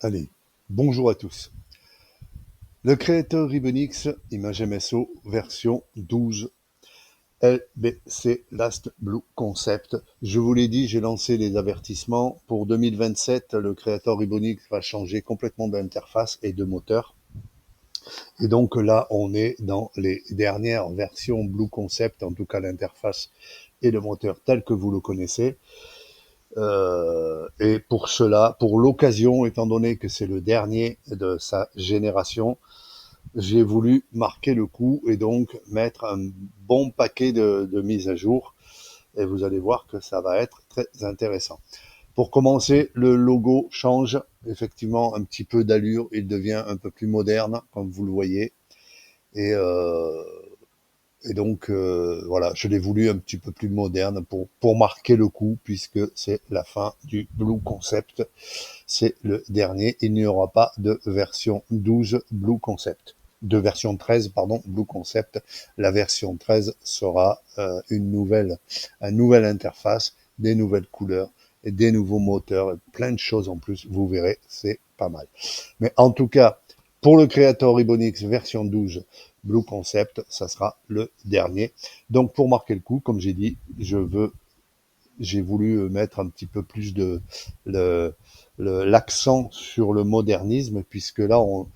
Allez, bonjour à tous. Le créateur Ribbonix Image MSO version 12 LBC Last Blue Concept. Je vous l'ai dit, j'ai lancé les avertissements. Pour 2027, le créateur Ribbonix va changer complètement d'interface et de moteur. Et donc là, on est dans les dernières versions Blue Concept, en tout cas l'interface et le moteur tel que vous le connaissez. Et pour cela, pour l'occasion, étant donné que c'est le dernier de sa génération, j'ai voulu marquer le coup et donc mettre un bon paquet de mises à jour. Et vous allez voir que ça va être très intéressant. Pour commencer, le logo change effectivement un petit peu d'allure. Il devient un peu plus moderne, comme vous le voyez. Et, euh, et donc, voilà, je l'ai voulu un petit peu plus moderne pour marquer le coup, puisque c'est la fin du Blue Concept. C'est le dernier. Il n'y aura pas de version 12 Blue Concept. De version 13, pardon, Blue Concept. La version 13 sera une nouvelle interface, des nouvelles couleurs et des nouveaux moteurs, plein de choses en plus. Vous verrez, c'est pas mal. Mais en tout cas, pour le Creator Ribbonix version 12 Blue Concept, ça sera le dernier. Donc pour marquer le coup, comme j'ai dit, j'ai voulu mettre un petit peu plus de l'accent sur le modernisme, puisque là on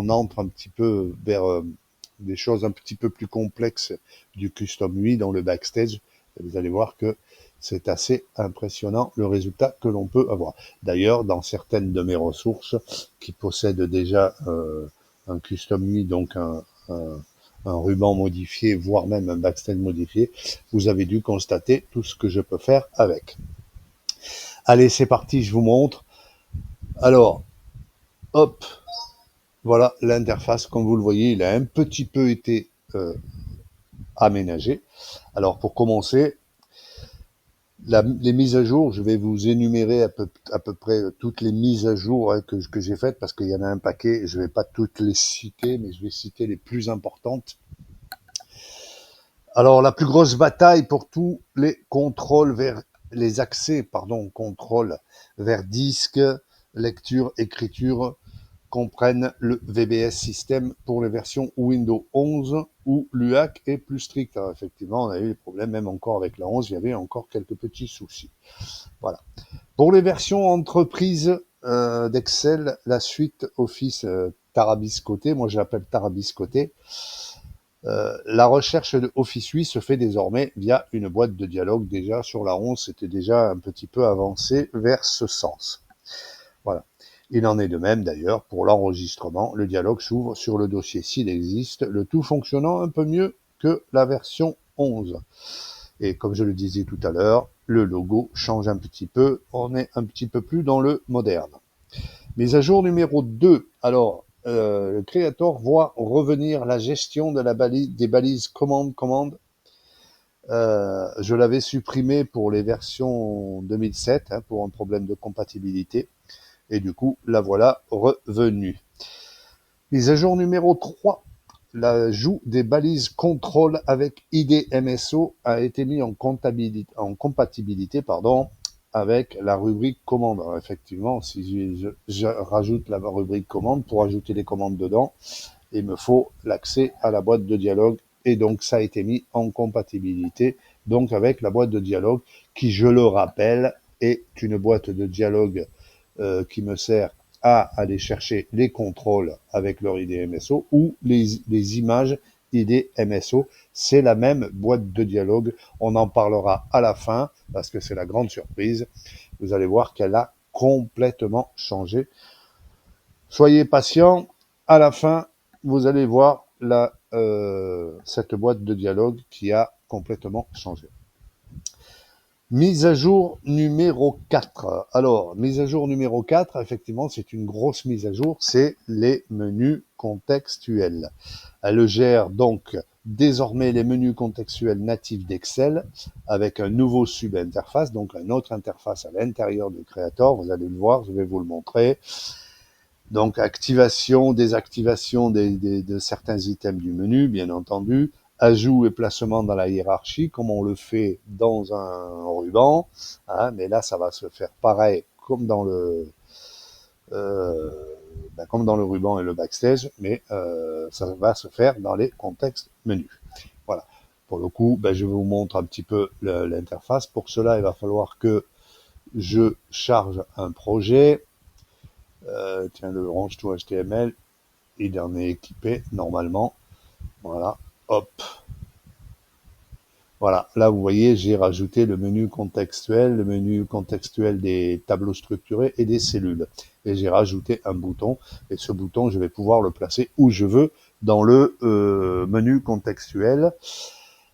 entre un petit peu vers des choses un petit peu plus complexes du Custom 8 dans le backstage. Et vous allez voir que c'est assez impressionnant le résultat que l'on peut avoir. D'ailleurs, dans certaines de mes ressources qui possèdent déjà un Custom 8, donc un ruban modifié, voire même un backstage modifié, vous avez dû constater tout ce que je peux faire avec. Allez, c'est parti, je vous montre. Alors, hop, voilà l'interface. Comme vous le voyez, il a un petit peu été aménagé. Alors, pour commencer, les mises à jour, je vais vous énumérer à peu près toutes les mises à jour que j'ai faites, parce qu'il y en a un paquet. Je ne vais pas toutes les citer, mais je vais citer les plus importantes. Alors, la plus grosse bataille pour tous les contrôles vers les accès, contrôle vers disque, lecture, écriture, comprennent le VBS système pour les versions Windows 11 où l'UAC est plus strict. Alors, effectivement, on a eu des problèmes, même encore avec la 11, il y avait encore quelques petits soucis. Voilà. Pour les versions entreprise d'Excel, la suite Office tarabiscotée, moi je l'appelle tarabiscotée, la recherche de Office 8 se fait désormais via une boîte de dialogue. Déjà sur la 11, c'était déjà un petit peu avancé vers ce sens. Voilà. Il en est de même d'ailleurs pour l'enregistrement. Le dialogue s'ouvre sur le dossier s'il existe, le tout fonctionnant un peu mieux que la version 11. Et comme je le disais tout à l'heure, le logo change un petit peu. On est un petit peu plus dans le moderne. Mise à jour numéro 2. Alors, le Creator voit revenir la gestion de des balises commande. Je l'avais supprimé pour les versions 2007 pour un problème de compatibilité. Et du coup, la voilà revenue. Mise à jour numéro 3. L'ajout des balises contrôle avec ID MSO a été mis en compatibilité avec la rubrique commande. Alors, effectivement, si je rajoute la rubrique commande, pour ajouter les commandes dedans, il me faut l'accès à la boîte de dialogue. Et donc, ça a été mis en compatibilité donc avec la boîte de dialogue qui, je le rappelle, est une boîte de dialogue qui me sert à aller chercher les contrôles avec leur ID MSO ou les images ID MSO. C'est la même boîte de dialogue. On en parlera à la fin parce que c'est la grande surprise. Vous allez voir qu'elle a complètement changé. Soyez patients. À la fin, vous allez voir cette boîte de dialogue qui a complètement changé. Mise à jour numéro 4. Alors, mise à jour numéro 4, effectivement, c'est une grosse mise à jour, c'est les menus contextuels. Elle gère donc désormais les menus contextuels natifs d'Excel avec un nouveau sub-interface, donc une autre interface à l'intérieur du Creator. Vous allez le voir, je vais vous le montrer. Donc, activation, désactivation de certains items du menu, bien entendu. Ajout et placement dans la hiérarchie, comme on le fait dans un ruban. Mais là, ça va se faire pareil, comme dans comme dans le ruban et le backstage, mais ça va se faire dans les contextes menus. Voilà. Pour le coup, je vous montre un petit peu l'interface. Pour cela, il va falloir que je charge un projet. Tiens, le range tout HTML, il en est équipé normalement. Voilà, hop. Voilà, là vous voyez, j'ai rajouté le menu contextuel des tableaux structurés et des cellules. Et j'ai rajouté un bouton, et ce bouton, je vais pouvoir le placer où je veux dans le menu contextuel,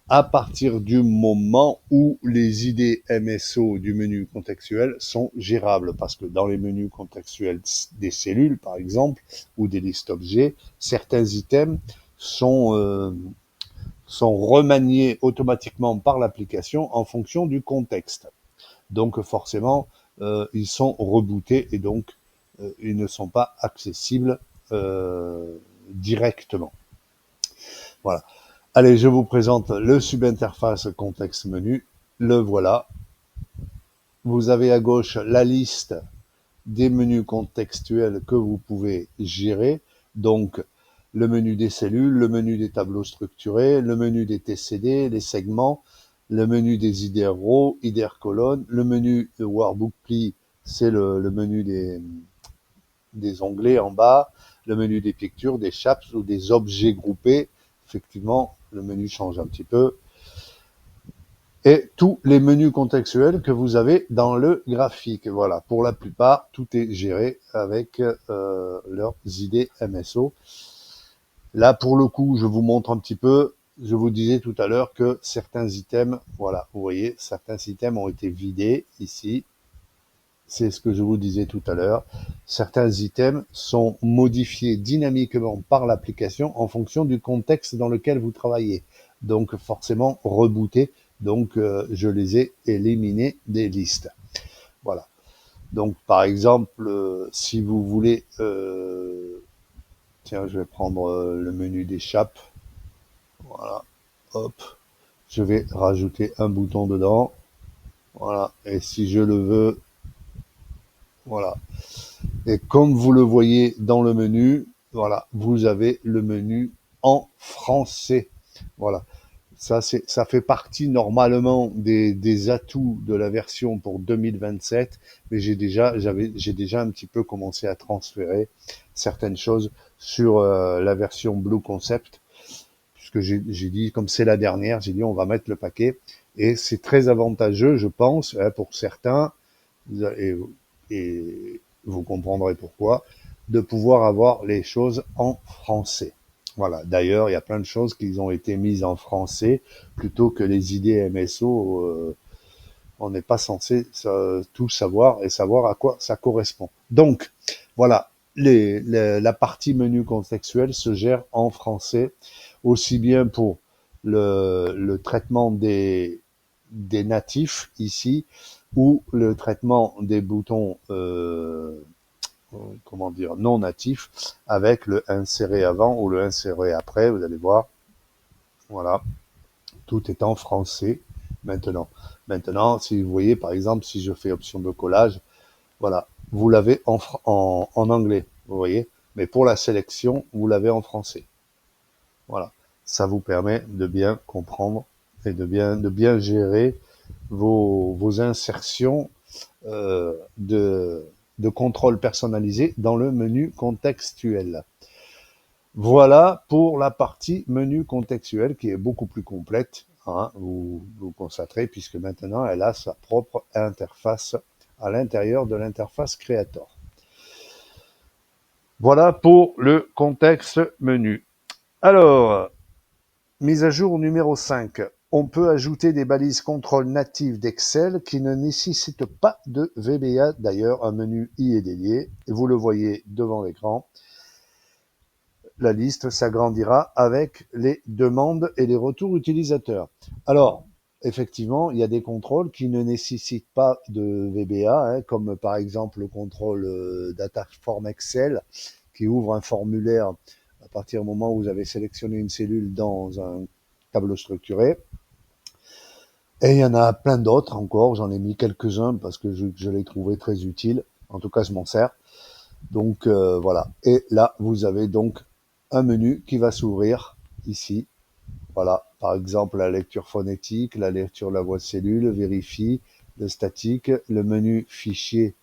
à partir du moment où les idées MSO du menu contextuel sont gérables. Parce que dans les menus contextuels des cellules, par exemple, ou des listes objets, certains items sont remaniés automatiquement par l'application en fonction du contexte. Donc forcément, ils sont rebootés et donc ils ne sont pas accessibles directement. Voilà. Allez, je vous présente le subinterface contexte menu. Le voilà. Vous avez à gauche la liste des menus contextuels que vous pouvez gérer. Donc, le menu des cellules, le menu des tableaux structurés, le menu des TCD, les segments, le menu des IDR row, IDR colonnes, le menu de workbook pli, c'est le menu des onglets en bas, le menu des pictures, des chaps ou des objets groupés. Effectivement, le menu change un petit peu. Et tous les menus contextuels que vous avez dans le graphique. Voilà, pour la plupart, tout est géré avec leurs idées MSO. Là, pour le coup, je vous montre un petit peu. Je vous disais tout à l'heure que certains items, voilà, vous voyez, certains items ont été vidés ici. C'est ce que je vous disais tout à l'heure. Certains items sont modifiés dynamiquement par l'application en fonction du contexte dans lequel vous travaillez. Donc forcément rebootés. Donc je les ai éliminés des listes. Voilà. Donc par exemple, si vous voulez, tiens, je vais prendre le menu des chapes. Voilà. Hop. Je vais rajouter un bouton dedans. Voilà. Et si je le veux, voilà. Et comme vous le voyez dans le menu, voilà, vous avez le menu en français. Voilà. Ça fait partie normalement des atouts de la version pour 2027, mais j'ai déjà un petit peu commencé à transférer certaines choses sur la version Blue Concept, puisque j'ai dit, comme c'est la dernière, j'ai dit on va mettre le paquet, et c'est très avantageux, je pense, pour certains, et, et vous comprendrez pourquoi, de pouvoir avoir les choses en français. Voilà. D'ailleurs, il y a plein de choses qui ont été mises en français plutôt que les idées MSO. On n'est pas censé tout savoir et savoir à quoi ça correspond. Donc, voilà. La partie menu contextuel se gère en français, aussi bien pour le traitement des natifs ici, ou le traitement des boutons non natifs avec le insérer avant ou le insérer après. Vous allez voir, voilà, tout est en français maintenant. Maintenant, si vous voyez, par exemple, si je fais option de collage, voilà, vous l'avez en anglais, vous voyez, mais pour la sélection, vous l'avez en français. Voilà, ça vous permet de bien comprendre et de bien gérer vos insertions de contrôle personnalisé dans le menu contextuel. Voilà pour la partie menu contextuel qui est beaucoup plus complète, hein, vous constaterez, puisque maintenant elle a sa propre interface à l'intérieur de l'interface Creator. Voilà pour le contexte menu. Alors, mise à jour numéro 5. On peut ajouter des balises contrôle natives d'Excel qui ne nécessitent pas de VBA. D'ailleurs, un menu y est dédié. Et vous le voyez devant l'écran. La liste s'agrandira avec les demandes et les retours utilisateurs. Alors, effectivement, il y a des contrôles qui ne nécessitent pas de VBA, hein, comme par exemple le contrôle Dataform Excel qui ouvre un formulaire à partir du moment où vous avez sélectionné une cellule dans un tableau structuré. Et il y en a plein d'autres encore, j'en ai mis quelques-uns parce que je les trouvais très utiles, en tout cas je m'en sers. Donc voilà. Et là, vous avez donc un menu qui va s'ouvrir ici. Voilà. Par exemple, la lecture phonétique, la lecture de la voix de cellule, vérifie, le statique, le menu fichier,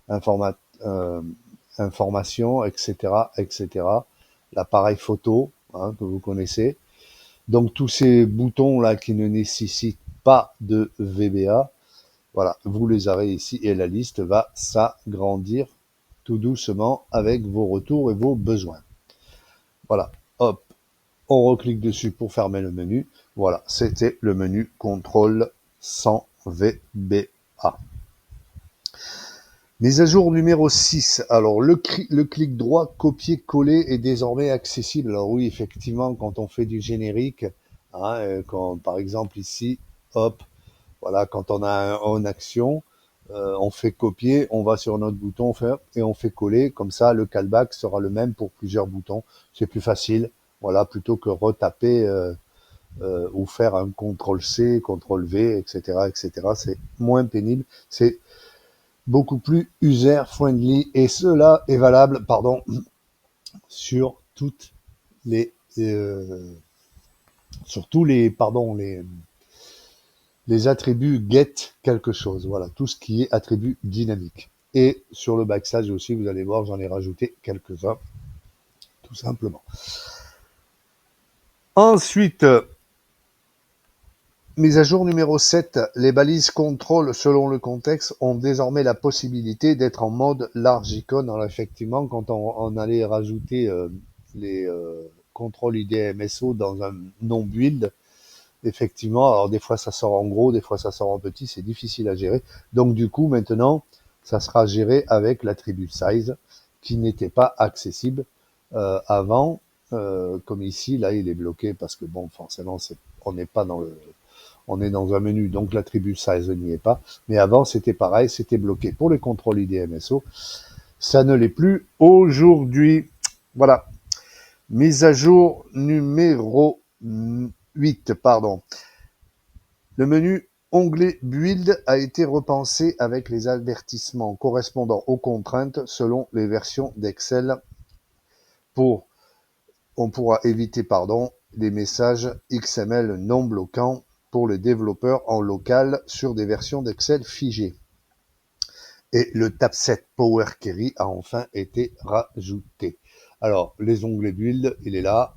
informa euh, information, etc., etc. L'appareil photo, hein, que vous connaissez. Donc tous ces boutons là qui ne nécessitent pas de VBA, voilà, vous les aurez ici et la liste va s'agrandir tout doucement avec vos retours et vos besoins. Voilà, hop, on reclique dessus pour fermer le menu. Voilà, c'était le menu contrôle sans VBA. Mise à jour numéro 6. Alors, le clic droit copier-coller est désormais accessible. Alors oui, effectivement, quand on fait du générique, hein, quand, par exemple ici, hop, voilà, quand on a en action, on fait copier, on va sur notre bouton et on fait coller. Comme ça, le callback sera le même pour plusieurs boutons. C'est plus facile, voilà, plutôt que retaper ou faire un CTRL-C, CTRL-V, etc., etc. C'est moins pénible. C'est beaucoup plus user-friendly et cela est valable, pardon, sur toutes les, sur tous les, pardon, les attributs get quelque chose. Voilà, tout ce qui est attribut dynamique. Et sur le backslash aussi, vous allez voir, j'en ai rajouté quelques-uns, tout simplement. Ensuite, mise à jour numéro 7, les balises contrôle selon le contexte ont désormais la possibilité d'être en mode large icône. Alors effectivement, quand on allait rajouter les contrôles IDMSO dans un non-build, effectivement, alors des fois ça sort en gros, des fois ça sort en petit, c'est difficile à gérer. Donc du coup, maintenant, ça sera géré avec l'attribut size qui n'était pas accessible avant. Comme ici, là, il est bloqué parce que bon, forcément, on n'est pas dans le on est dans un menu, donc l'attribut size n'y est pas. Mais avant, c'était pareil, c'était bloqué pour les contrôles IDMSO. Ça ne l'est plus aujourd'hui. Voilà. Mise à jour numéro 8, pardon. Le menu onglet Build a été repensé avec les avertissements correspondant aux contraintes selon les versions d'Excel. On pourra éviter, les messages XML non bloquants pour les développeurs en local sur des versions d'Excel figées. Et le tab7 Power Query a enfin été rajouté. Alors, les onglets Build, il est là.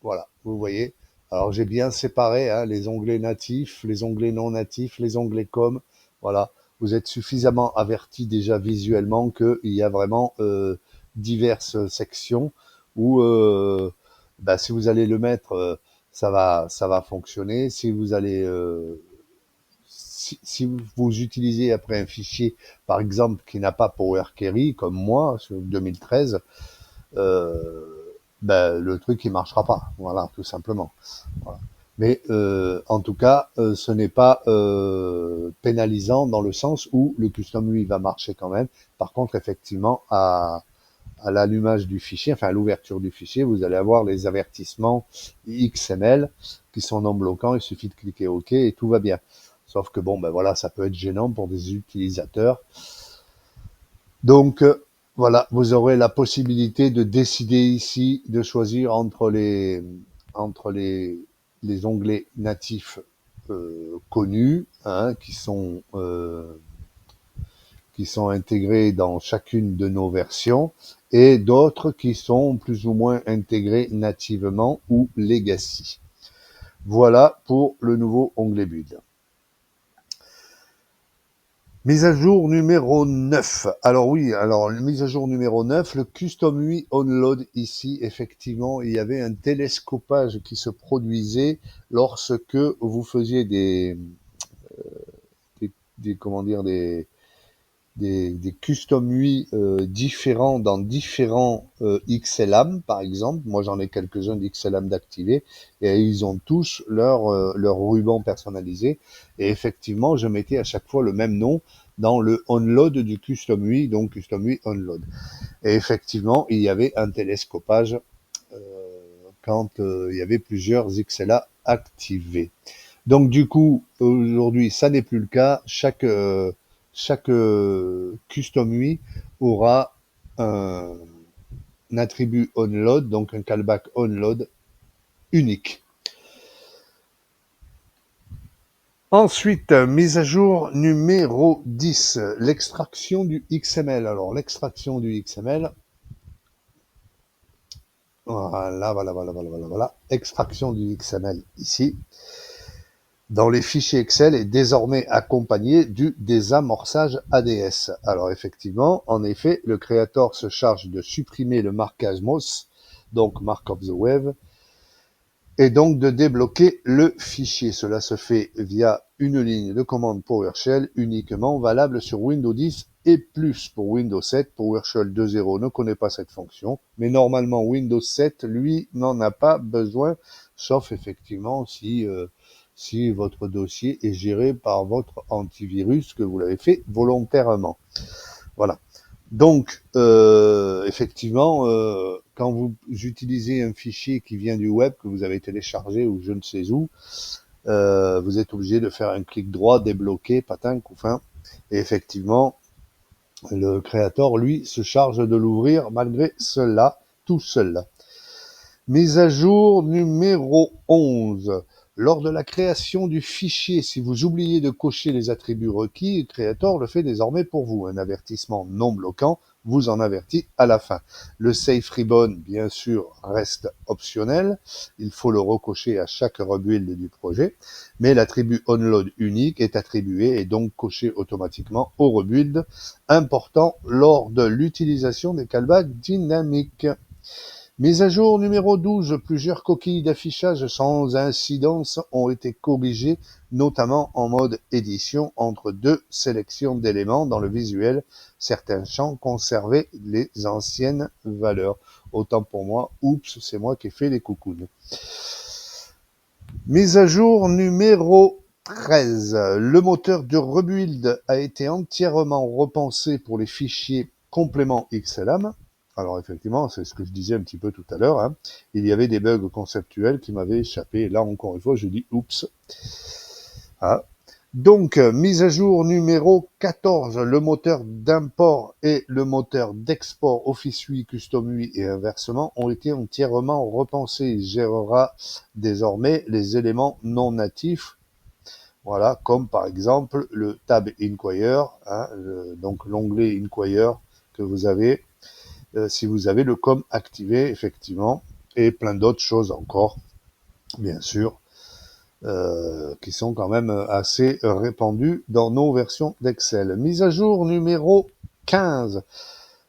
Voilà, vous voyez. Alors, j'ai bien séparé les onglets natifs, les onglets non natifs, les onglets com. Voilà, vous êtes suffisamment avertis déjà visuellement qu'il y a vraiment diverses sections où si vous allez le mettre, ça va fonctionner. Si vous allez si vous utilisez après un fichier, par exemple, qui n'a pas Power Query, comme moi, sur 2013, le truc, il marchera pas. Voilà, tout simplement. Voilà. Mais en tout cas, ce n'est pas pénalisant dans le sens où le custom UI va marcher quand même. Par contre, effectivement, à l'allumage du fichier, enfin à l'ouverture du fichier, vous allez avoir les avertissements XML qui sont non bloquants. Il suffit de cliquer OK et tout va bien. Sauf que bon, voilà, ça peut être gênant pour des utilisateurs. Donc voilà, vous aurez la possibilité de décider ici de choisir entre les onglets natifs connus, qui sont intégrés dans chacune de nos versions, et d'autres qui sont plus ou moins intégrés nativement ou legacy. Voilà pour le nouveau onglet Build. Mise à jour numéro 9. Alors oui, mise à jour numéro 9, le Custom UI Onload ici, effectivement, il y avait un télescopage qui se produisait lorsque vous faisiez des custom UI différents dans différents XLAM, par exemple. Moi, j'en ai quelques-uns d'XLAM d'activés et ils ont tous leur ruban personnalisé. Et effectivement, je mettais à chaque fois le même nom dans le onload du custom UI, donc custom UI onload. Et effectivement, il y avait un télescopage quand il y avait plusieurs XLA activés. Donc du coup, aujourd'hui, ça n'est plus le cas. Chaque custom UI aura un attribut onload, donc un callback onload unique. Ensuite, mise à jour numéro 10, l'extraction du XML. Alors, l'extraction du XML, voilà. Extraction du XML ici, dans les fichiers Excel, est désormais accompagnée du désamorçage ADS. Alors, effectivement, en effet, le créateur se charge de supprimer le marquage MOS, donc Mark of the Web, et donc de débloquer le fichier. Cela se fait via une ligne de commande PowerShell uniquement valable sur Windows 10 et plus pour Windows 7. PowerShell 2.0 ne connaît pas cette fonction, mais normalement Windows 7, lui, n'en a pas besoin, sauf effectivement si votre dossier est géré par votre antivirus, que vous l'avez fait volontairement. Voilà. Donc, effectivement, quand vous utilisez un fichier qui vient du web, que vous avez téléchargé ou je ne sais où, vous êtes obligé de faire un clic droit, débloquer, patin, couffin. Et effectivement, le créateur, lui, se charge de l'ouvrir malgré cela, tout seul. Mise à jour numéro 11. Lors de la création du fichier, si vous oubliez de cocher les attributs requis, le créateur le fait désormais pour vous. Un avertissement non bloquant vous en avertit à la fin. Le Safe Ribbon, bien sûr, reste optionnel. Il faut le recocher à chaque rebuild du projet. Mais l'attribut onload unique est attribué et donc coché automatiquement au rebuild, important lors de l'utilisation des callbacks dynamiques. Mise à jour numéro 12, plusieurs coquilles d'affichage sans incidence ont été corrigées, notamment en mode édition entre deux sélections d'éléments dans le visuel. Certains champs conservaient les anciennes valeurs. Autant pour moi, oups, c'est moi qui ai fait les coucounes. Mise à jour numéro 13. Le moteur de rebuild a été entièrement repensé pour les fichiers complément XLM. Alors effectivement, c'est ce que je disais un petit peu tout à l'heure, hein. Il y avait des bugs conceptuels qui m'avaient échappé. Là, encore une fois, je dis oups. Ah. Donc, mise à jour numéro 14. Le moteur d'import et le moteur d'export Office 8, Custom 8 et inversement ont été entièrement repensés. Il gérera désormais les éléments non natifs. Voilà, comme par exemple le tab Inquire, hein, donc l'onglet Inquire que vous avez. Si vous avez le COM activé, effectivement, et plein d'autres choses encore, bien sûr, qui sont quand même assez répandues dans nos versions d'Excel. Mise à jour numéro 15.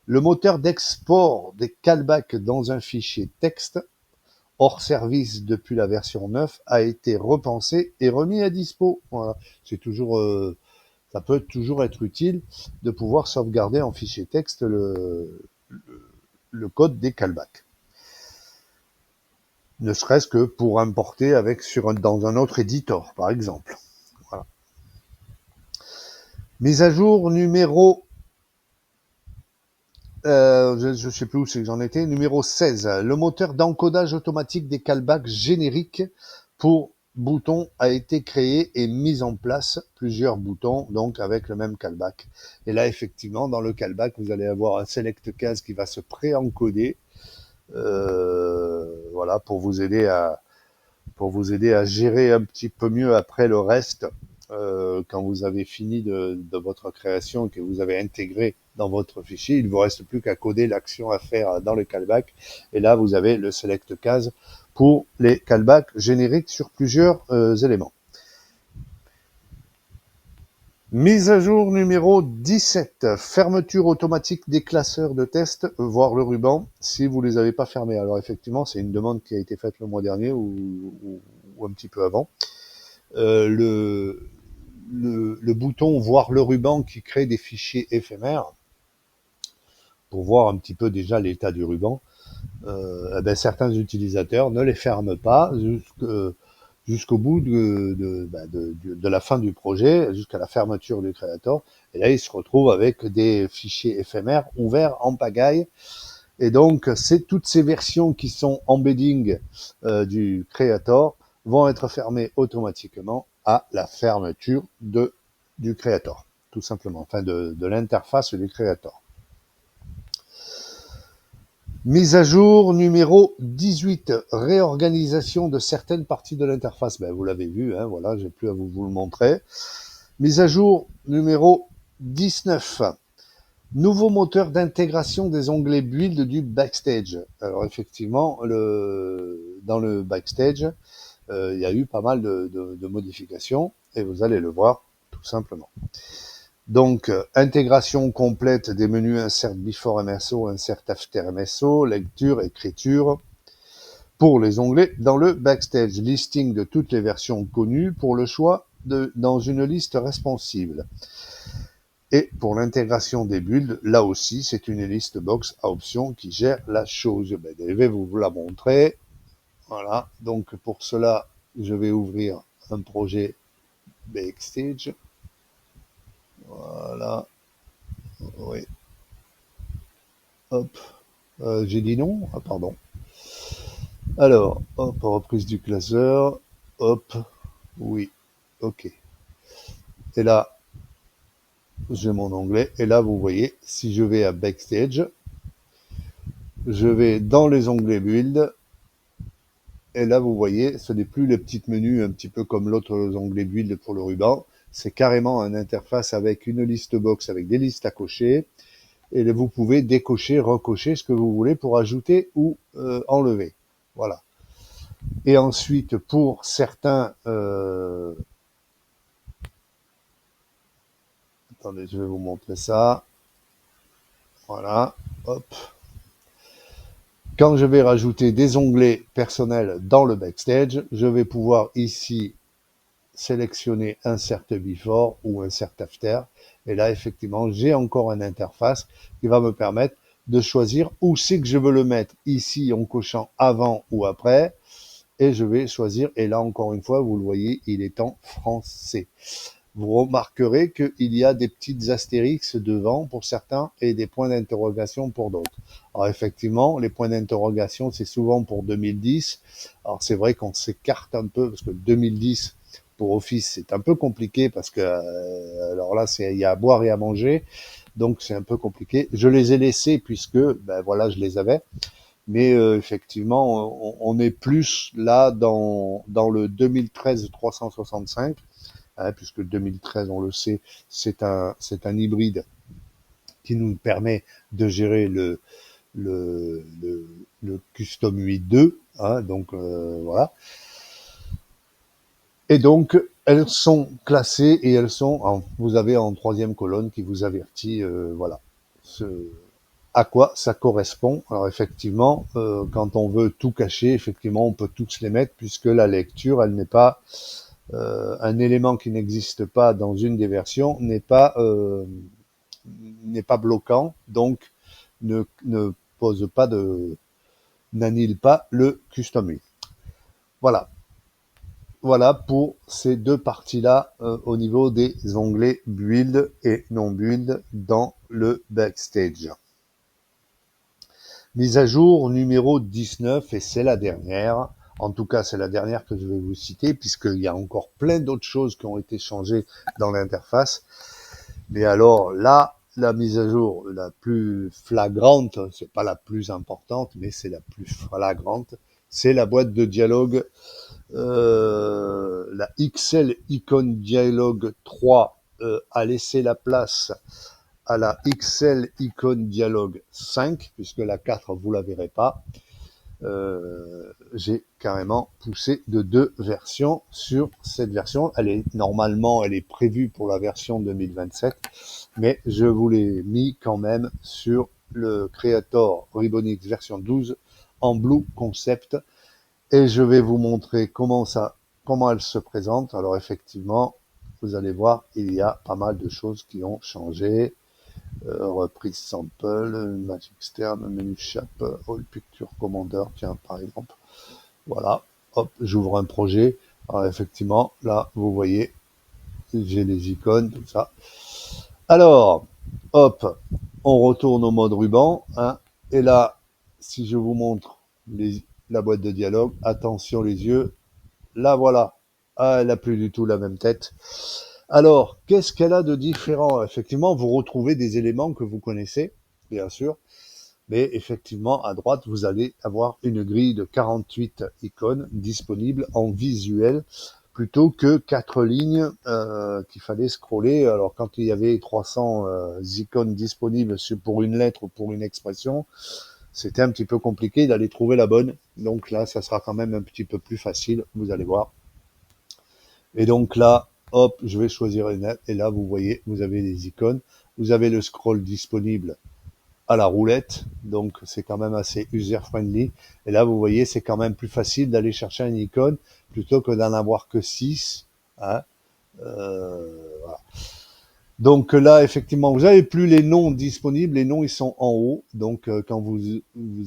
Le moteur d'export des callbacks dans un fichier texte hors service depuis la version 9 a été repensé et remis à dispo. Voilà. C'est toujours, ça peut toujours être utile de pouvoir sauvegarder en fichier texte le code des callbacks. Ne serait-ce que pour importer dans un autre éditeur, par exemple. Voilà. Mise à jour numéro, je sais plus où c'est que j'en étais, numéro 16. Le moteur d'encodage automatique des callbacks génériques pour boutons a été créé et mis en place, plusieurs boutons, donc avec le même callback. Et là, effectivement, dans le callback, vous allez avoir un select case qui va se pré-encoder, voilà, pour vous aider à gérer un petit peu mieux après le reste, quand vous avez fini de votre création et que vous avez intégré dans votre fichier. Il ne vous reste plus qu'à coder l'action à faire dans le callback. Et là, vous avez le select case pour les callbacks génériques sur plusieurs éléments. Mise à jour numéro 17. Fermeture automatique des classeurs de test, voire le ruban, si vous les avez pas fermés. Alors effectivement, c'est une demande qui a été faite le mois dernier ou un petit peu avant. Le bouton voir le ruban qui crée des fichiers éphémères pour voir un petit peu déjà l'état du ruban. Certains utilisateurs ne les ferment pas jusqu'au bout de la fin du projet, jusqu'à la fermeture du créateur. Et là, ils se retrouvent avec des fichiers éphémères ouverts en pagaille. Et donc, toutes ces versions qui sont embedding du créateur vont être fermées automatiquement à la fermeture du créateur, tout simplement, enfin de l'interface du créateur. Mise à jour numéro 18, réorganisation de certaines parties de l'interface. Ben, vous l'avez vu, hein, voilà, j'ai plus à vous le montrer. Mise à jour numéro 19, nouveau moteur d'intégration des onglets build du Backstage. Alors effectivement, dans le Backstage, il y a eu pas mal de modifications et vous allez le voir tout simplement. Donc, intégration complète des menus insert before MSO, insert after MSO, lecture, écriture, pour les onglets dans le Backstage, listing de toutes les versions connues pour le choix dans une liste responsive. Et pour l'intégration des builds, là aussi, c'est une liste box à options qui gère la chose. Ben, je vais vous la montrer. Voilà. Donc, pour cela, je vais ouvrir un projet Backstage. Voilà. Oui. Hop. J'ai dit non? Ah, pardon. Alors, hop, reprise du classeur. Hop. Oui. OK. Et là, j'ai mon onglet. Et là, vous voyez, si je vais à Backstage, je vais dans les onglets Build. Et là, vous voyez, ce n'est plus les petits menus un petit peu comme l'autre onglet Build pour le ruban. C'est carrément une interface avec une liste box avec des listes à cocher. Et vous pouvez décocher, recocher ce que vous voulez pour ajouter ou enlever. Voilà. Et ensuite, pour certains... attendez, je vais vous montrer ça. Voilà. Hop. Quand je vais rajouter des onglets personnels dans le Backstage, je vais pouvoir ici sélectionner Insert Before ou Insert After. Et là, effectivement, j'ai encore une interface qui va me permettre de choisir où c'est que je veux le mettre. Ici, en cochant avant ou après. Et je vais choisir. Et là, encore une fois, vous le voyez, il est en français. Vous remarquerez qu'il y a des petites astérix devant pour certains et des points d'interrogation pour d'autres. Alors effectivement, les points d'interrogation, c'est souvent pour 2010. Alors c'est vrai qu'on s'écarte un peu parce que 2010 pour Office, c'est un peu compliqué parce que alors là, il y a à boire et à manger. Donc c'est un peu compliqué. Je les ai laissés puisque ben voilà, je les avais. Mais effectivement, on est plus là dans le 2013 365. Hein, puisque 2013, on le sait, c'est un hybride qui nous permet de gérer le, le Custom 8.2, hein, donc voilà. Et donc, elles sont classées et elles sont, vous avez en troisième colonne qui vous avertit, voilà, à quoi ça correspond. Alors effectivement, quand on veut tout cacher, effectivement, on peut tous les mettre puisque la lecture, elle n'est pas un élément qui n'existe pas dans une des versions n'est pas bloquant, donc ne pose pas n'annule pas le custom UI. Voilà. Voilà pour ces deux parties-là au niveau des onglets build et non build dans le Backstage. Mise à jour numéro 19 et c'est la dernière. En tout cas, c'est la dernière que je vais vous citer puisqu'il y a encore plein d'autres choses qui ont été changées dans l'interface. Mais alors là, la mise à jour la plus flagrante, c'est pas la plus importante, mais c'est la plus flagrante, c'est la boîte de dialogue, la XL Icon Dialogue 3 a laissé la place à la XL Icon Dialogue 5, puisque la 4 vous la verrez pas. J'ai carrément poussé de 2 versions sur cette version. Elle est prévue pour la version 2027, mais je vous l'ai mis quand même sur le Creator Ribbonix version 12 en Blue Concept et je vais vous montrer comment elle se présente. Alors effectivement, vous allez voir, il y a pas mal de choses qui ont changé. Reprise sample, Magic Stern, menu Shap, All Picture Commander, tiens, par exemple. Voilà, hop, j'ouvre un projet. Alors, effectivement, là, vous voyez, j'ai les icônes, tout ça. Alors, hop, on retourne au mode ruban, hein, et là, si je vous montre la boîte de dialogue, attention les yeux, là, voilà. Ah, elle n'a plus du tout la même tête. Alors, qu'est-ce qu'elle a de différent? Effectivement, vous retrouvez des éléments que vous connaissez, bien sûr. Mais effectivement, à droite, vous allez avoir une grille de 48 icônes disponibles en visuel plutôt que 4 lignes qu'il fallait scroller. Alors quand il y avait 300 icônes disponibles pour une lettre ou pour une expression, c'était un petit peu compliqué d'aller trouver la bonne. Donc là, ça sera quand même un petit peu plus facile, vous allez voir. Et donc là, hop, je vais choisir une lettre. Et là, vous voyez, vous avez les icônes. Vous avez le scroll disponible à la roulette, donc c'est quand même assez user-friendly. Et là, vous voyez, c'est quand même plus facile d'aller chercher une icône plutôt que d'en avoir que 6. Hein. Voilà. Donc là, effectivement, vous n'avez plus les noms disponibles. Les noms, ils sont en haut. Donc quand vous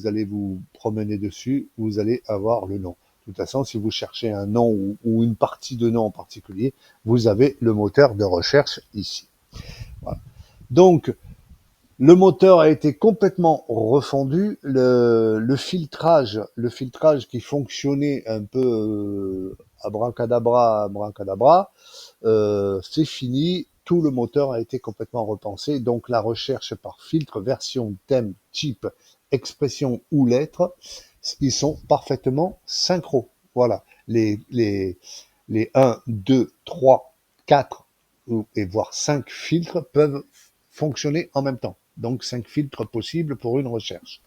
allez vous promener dessus, vous allez avoir le nom. De toute façon, si vous cherchez un nom ou une partie de nom en particulier, vous avez le moteur de recherche ici. Voilà. Donc, le moteur a été complètement refondu. Le filtrage qui fonctionnait un peu abracadabra, c'est fini. Tout le moteur a été complètement repensé. Donc la recherche par filtre, version, thème, type, expression ou lettre, ils sont parfaitement synchro. Voilà. Les 1, 2, 3, 4 et voire 5 filtres peuvent fonctionner en même temps. Donc 5 filtres possibles pour une recherche.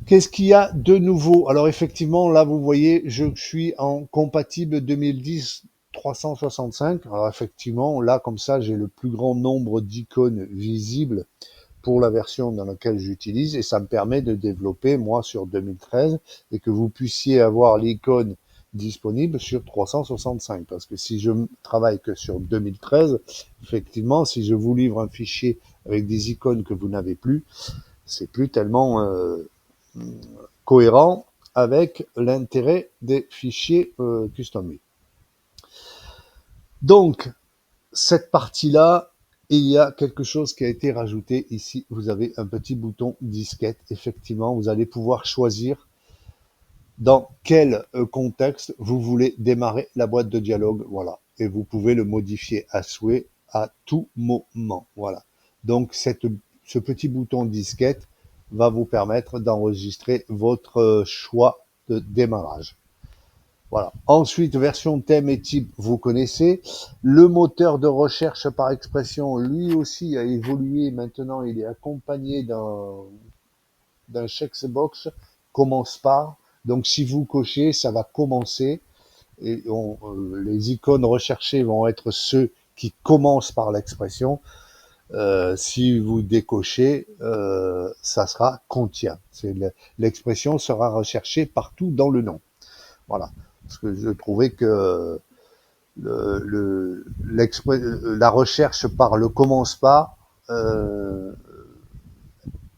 Qu'est-ce qu'il y a de nouveau? Alors effectivement, là vous voyez, je suis en compatible 2010 365. Alors effectivement, là comme ça, j'ai le plus grand nombre d'icônes visibles pour la version dans laquelle j'utilise et ça me permet de développer moi sur 2013 et que vous puissiez avoir l'icône disponible sur 365 parce que si je travaille que sur 2013, effectivement, si je vous livre un fichier avec des icônes que vous n'avez plus, c'est plus tellement cohérent avec l'intérêt des fichiers custom. Donc, cette partie-là, il y a quelque chose qui a été rajouté ici. Vous avez un petit bouton disquette. Effectivement, vous allez pouvoir choisir dans quel contexte vous voulez démarrer la boîte de dialogue. Voilà. Et vous pouvez le modifier à souhait à tout moment. Voilà. Donc, ce petit bouton disquette va vous permettre d'enregistrer votre choix de démarrage. Voilà. Ensuite, version thème et type, vous connaissez. Le moteur de recherche par expression, lui aussi, a évolué. Maintenant, il est accompagné d'un checkbox, commence par. Donc, si vous cochez, ça va commencer. Et les icônes recherchées vont être ceux qui commencent par l'expression. Si vous décochez, ça sera contient. L'expression sera recherchée partout dans le nom. Voilà. Parce que je trouvais que la recherche par le commence pas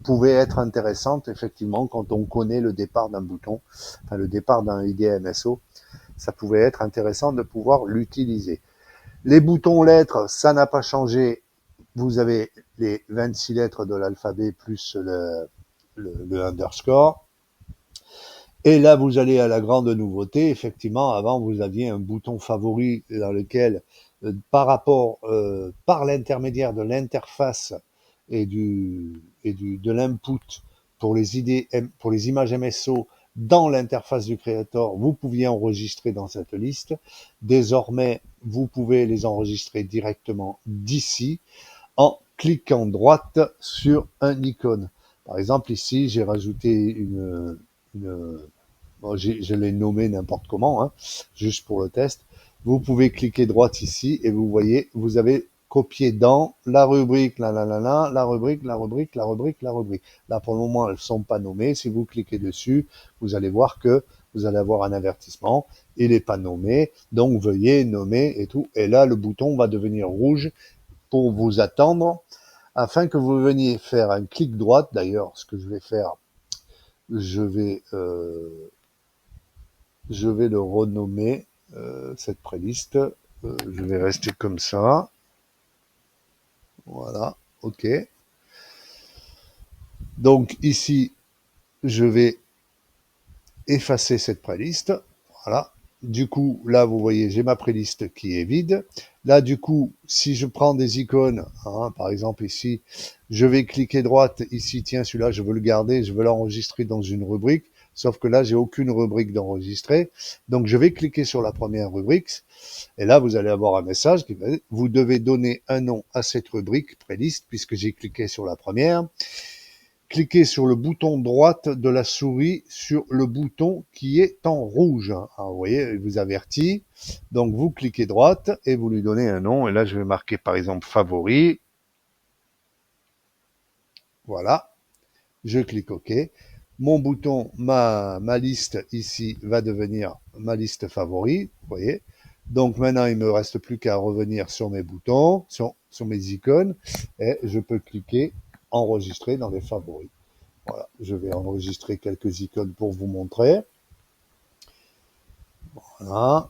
pouvait être intéressante, effectivement, quand on connaît le départ d'un bouton, enfin le départ d'un IDMSO, ça pouvait être intéressant de pouvoir l'utiliser. Les boutons lettres, ça n'a pas changé. Vous avez les 26 lettres de l'alphabet plus le underscore. Et là, vous allez à la grande nouveauté. Effectivement, avant, vous aviez un bouton favori dans lequel, par l'intermédiaire de l'interface et de l'input pour pour les images MSO dans l'interface du Creator, vous pouviez enregistrer dans cette liste. Désormais, vous pouvez les enregistrer directement d'ici en cliquant droite sur un icône. Par exemple, ici, j'ai rajouté bon, je l'ai nommé n'importe comment, hein, juste pour le test. Vous pouvez cliquer droite ici et vous voyez, vous avez copié dans la rubrique, la rubrique. Là, pour le moment, elles ne sont pas nommées. Si vous cliquez dessus, vous allez voir que vous allez avoir un avertissement. Il n'est pas nommé, donc veuillez nommer et tout. Et là, le bouton va devenir rouge pour vous attendre afin que vous veniez faire un clic droite. D'ailleurs, ce que je vais faire, je vais le renommer, cette playlist. Je vais rester comme ça. Voilà, ok. Donc ici, je vais effacer cette playlist. Voilà. du coup, là, vous voyez, j'ai ma playlist qui est vide. Là, du coup, si je prends des icônes, hein, par exemple ici, je vais cliquer droite ici, tiens, celui-là, je veux le garder, je veux l'enregistrer dans une rubrique. Sauf que là, j'ai aucune rubrique d'enregistrer. Donc, je vais cliquer sur la première rubrique. Et là, vous allez avoir un message qui va dire, vous devez donner un nom à cette rubrique playlist, puisque j'ai cliqué sur la première. Cliquez sur le bouton droite de la souris sur le bouton qui est en rouge. Alors, vous voyez, il vous avertit. Donc, vous cliquez droite et vous lui donnez un nom. Et là, je vais marquer, par exemple, favori. Voilà. Je clique OK. Mon bouton, ma liste ici va devenir ma liste favori. Vous voyez. Donc, maintenant, il me reste plus qu'à revenir sur mes boutons, sur mes icônes. Et je peux cliquer enregistrer dans les favoris. Voilà, je vais enregistrer quelques icônes pour vous montrer. Voilà.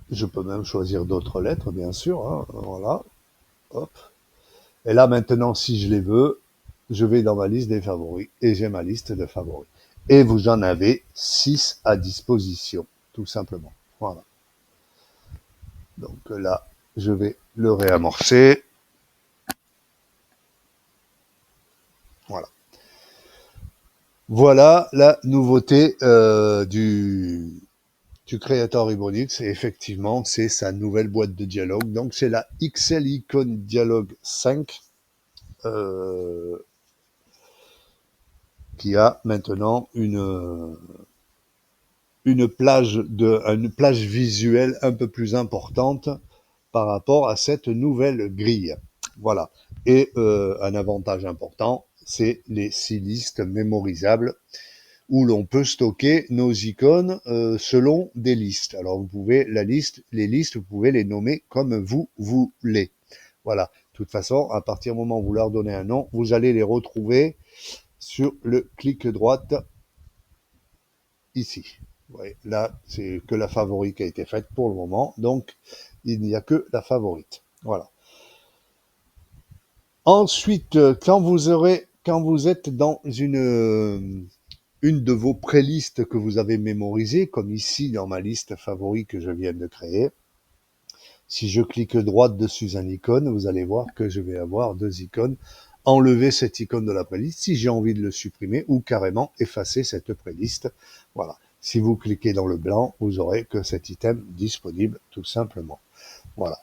Je peux même choisir d'autres lettres, bien sûr. Hein. Voilà. Hop. Et là, maintenant, si je les veux, je vais dans ma liste des favoris et j'ai ma liste de favoris. Et vous en avez 6 à disposition, tout simplement. Voilà. Donc là, je vais le réamorcer. Voilà. Voilà la nouveauté du créateur Ribonix, et effectivement, c'est sa nouvelle boîte de dialogue. Donc, c'est la XL Icon Dialogue 5 qui a maintenant une plage visuelle un peu plus importante par rapport à cette nouvelle grille. Voilà. Et un avantage important, c'est les 6 listes mémorisables où l'on peut stocker nos icônes selon des listes. Alors vous pouvez les listes, vous pouvez les nommer comme vous voulez. Voilà. De toute façon, à partir du moment où vous leur donnez un nom, vous allez les retrouver sur le clic droite ici. Vous voyez, là, c'est que la favorite qui a été faite pour le moment, donc il n'y a que la favorite. Voilà. Ensuite, quand vous êtes dans une de vos prélistes que vous avez mémorisées, comme ici dans ma liste favorite que je viens de créer. Si je clique droite dessus un icône, vous allez voir que je vais avoir 2 icônes. Enlever cette icône de la playlist si j'ai envie de le supprimer ou carrément effacer cette playlist. Voilà. Si vous cliquez dans le blanc, vous aurez que cet item disponible tout simplement. Voilà.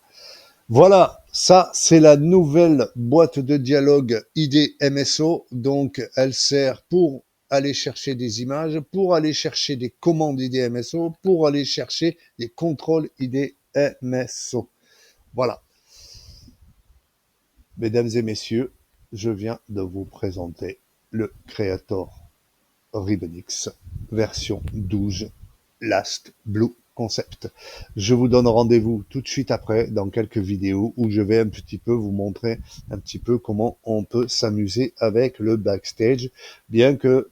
Voilà, ça c'est la nouvelle boîte de dialogue IDMSO, donc elle sert pour aller chercher des images, pour aller chercher des commandes IDMSO, pour aller chercher des contrôles IDMSO. Voilà. Mesdames et messieurs, je viens de vous présenter le Creator Ribonix version 12 Last Blue Concept. Je vous donne rendez-vous tout de suite après dans quelques vidéos où je vais un petit peu vous montrer un petit peu comment on peut s'amuser avec le backstage, bien que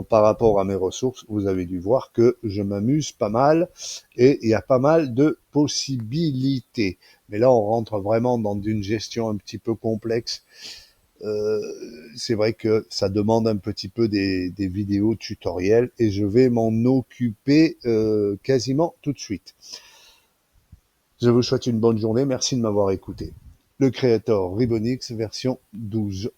par rapport à mes ressources, vous avez dû voir que je m'amuse pas mal et il y a pas mal de possibilités. Mais là, on rentre vraiment dans une gestion un petit peu complexe. C'est vrai que ça demande un petit peu des vidéos tutoriels et je vais m'en occuper quasiment tout de suite. Je vous souhaite une bonne journée, merci de m'avoir écouté. Le Creator Ribonix version 12.